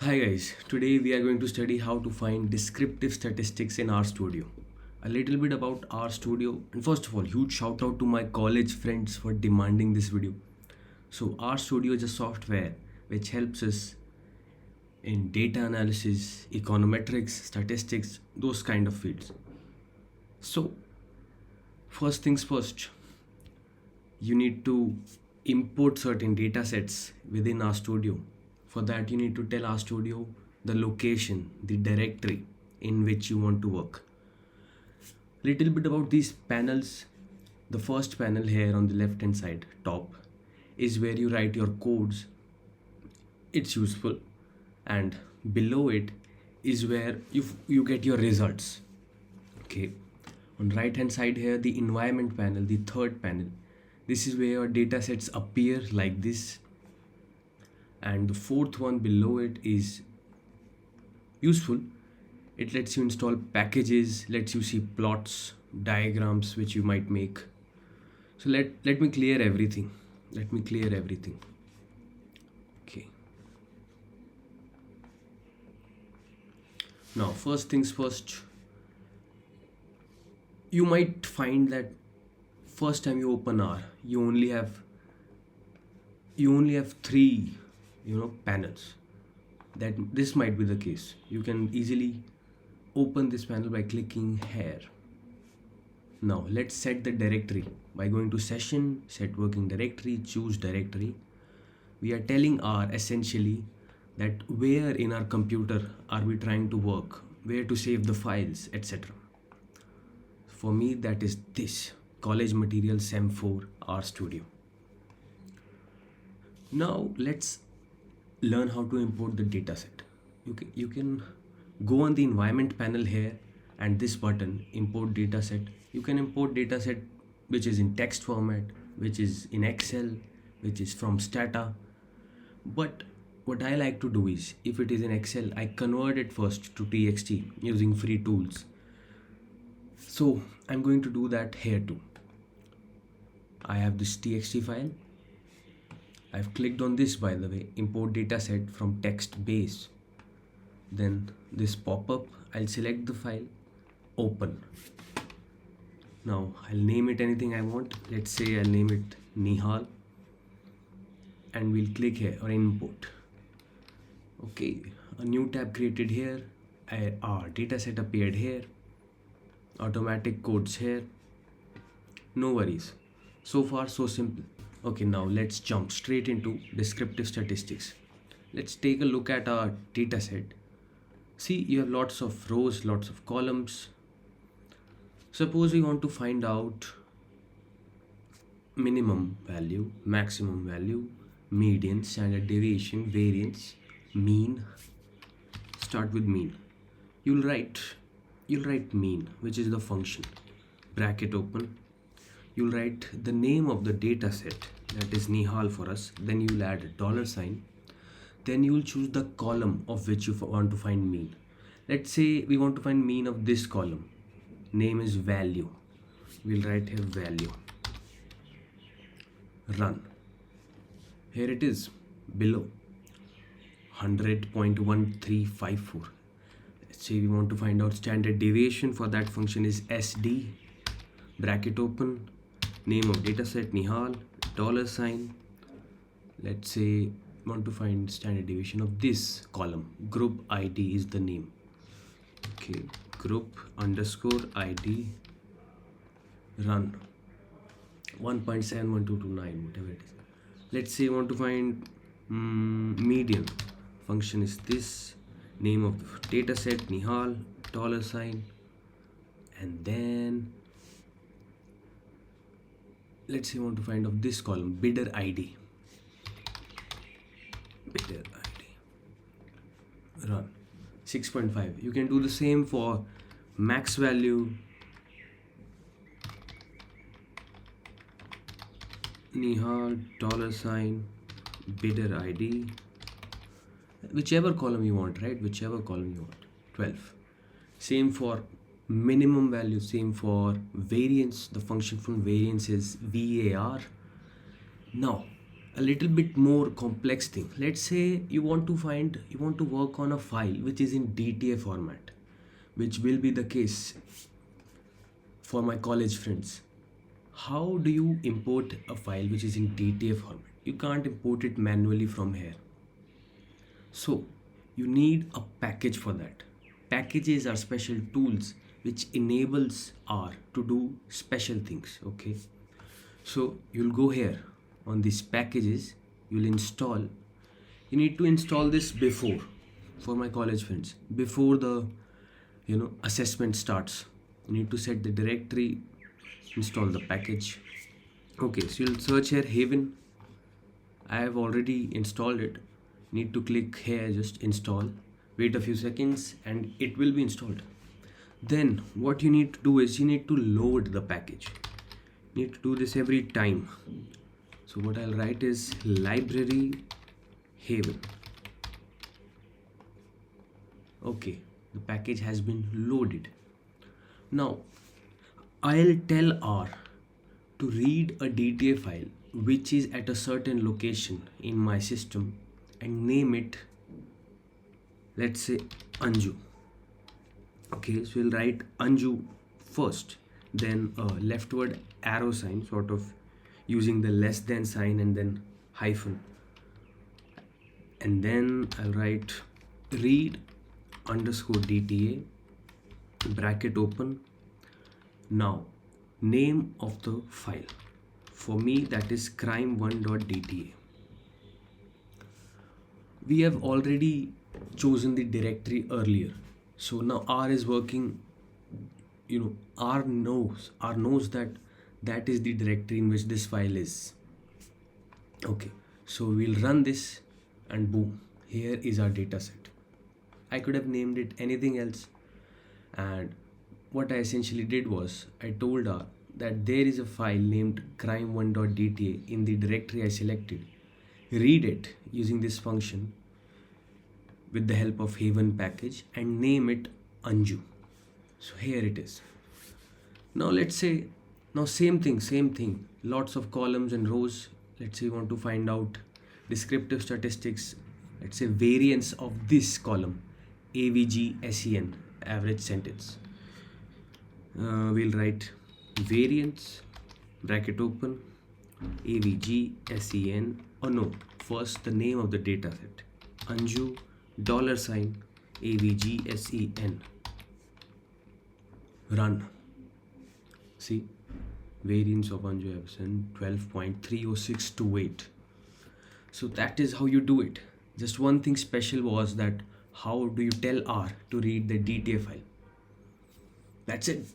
Hi guys, today we are going to study how to find descriptive statistics in RStudio. A little bit about RStudio, and first of all, huge shout out to my college friends for demanding this video. So RStudio is a software which helps us in data analysis, econometrics, statistics, those kind of fields. So first things first, you need to import certain data sets within RStudio. For that, you need to tell RStudio the location, the directory in which you want to work. Little bit about these panels. The first panel here on the left hand side, top, is where you write your codes. It's useful, and below it is where you get your results. Okay, on right hand side here, the environment panel, the third panel, this is where your data sets appear like this, and the fourth one below it is useful. It lets you install packages, lets you see plots, diagrams which you might make. So let me clear everything. Let me clear everything. Okay. Now first things first, you might find that first time you open R, you only have three panels. That this might be the case. You can easily open this panel by clicking here. Now let's set the directory by going to session, set working directory, choose directory. We are telling R essentially that where in our computer are we trying to work, where to save the files, etc. For me, that is this college material sem4 RStudio. Now let's learn how to import the dataset. You can go on the environment panel here and this button import dataset. You can import dataset which is in text format, which is in Excel, which is from Stata. But what I like to do is, if it is in Excel, I convert it first to TXT using free tools. So I'm going to do that here too. I have this TXT file. I've clicked on this, by the way, import dataset from text base. Then this pop-up, I'll select the file, open. Now I'll name it anything I want. Let's say I'll name it Nihal, and we'll click here or import. Okay, a new tab created here. Our dataset appeared here. Automatic codes here. No worries. So far so simple. Okay, now let's jump straight into descriptive statistics. Let's take a look at our data set. See, you have lots of rows, lots of columns. Suppose we want to find out minimum value, maximum value, median, standard deviation, variance, mean. Start with mean. You'll write mean, which is the function. Bracket open. You'll write the name of the data set, that is Nihal for us. Then you'll add a dollar sign. Then you'll choose the column of which you want to find mean. Let's say we want to find mean of this column. Name is value. We'll write here value. Run. Here it is below 100.1354. Let's say we want to find out standard deviation. For that function is SD. Bracket open. Name of dataset Nihal, dollar sign. Let's say want to find standard deviation of this column. Group ID is the name. Okay, group underscore ID. Run. 1.71229, whatever it is. Let's say you want to find median. Function is this. Name of the dataset Nihal, dollar sign, and then let's say you want to find out this column, bidder ID. Bidder ID. Run. 6.5. You can do the same for max value, Nihal, dollar sign, bidder ID. Whichever column you want, right? Whichever column you want. 12. Same for minimum value, same for variance. The function from variance is VAR. Now a little bit more complex thing. Let's say you want to work on a file which is in DTA format, which will be the case for my college friends. How do you import a file which is in DTA format? You can't import it manually from here. So you need a package for that. Packages are special tools which enables R to do special things. Okay. So you'll go here on these packages, you'll install. You need to install this before, for my college friends, before the assessment starts. You need to set the directory, install the package. Okay, so you'll search here Haven. I have already installed it. Need to click here, just install. Wait a few seconds and it will be installed. Then what you need to do is you need to load the package. You need to do this every time. So what I'll write is library Haven. Okay, the package has been loaded. Now I'll tell R to read a DTA file which is at a certain location in my system and name it, let's say, Anju. Okay, so we'll write Anju first, then a leftward arrow sign, sort of using the less than sign and then hyphen. And then I'll write read underscore DTA, bracket open. Now, name of the file. For me, that is crime1.dta. We have already chosen the directory earlier. So now R is working, R knows that that is the directory in which this file is. Okay, so we'll run this and boom, here is our data set. I could have named it anything else, and what I essentially did was I told R that there is a file named crime1.dta in the directory I selected. Read it using this function with the help of Haven package and name it Anju. So here it is. Now let's say, same thing, lots of columns and rows. Let's say you want to find out descriptive statistics, let's say variance of this column, AVG SEN, average sentence. We'll write variance, bracket open, AVG SEN, first the name of the data set, Anju, $, AVG SEN. Run. See, variance of Anju Everson 12.30628. So that is how you do it. Just one thing special was that how do you tell R to read the DTA file? That's it.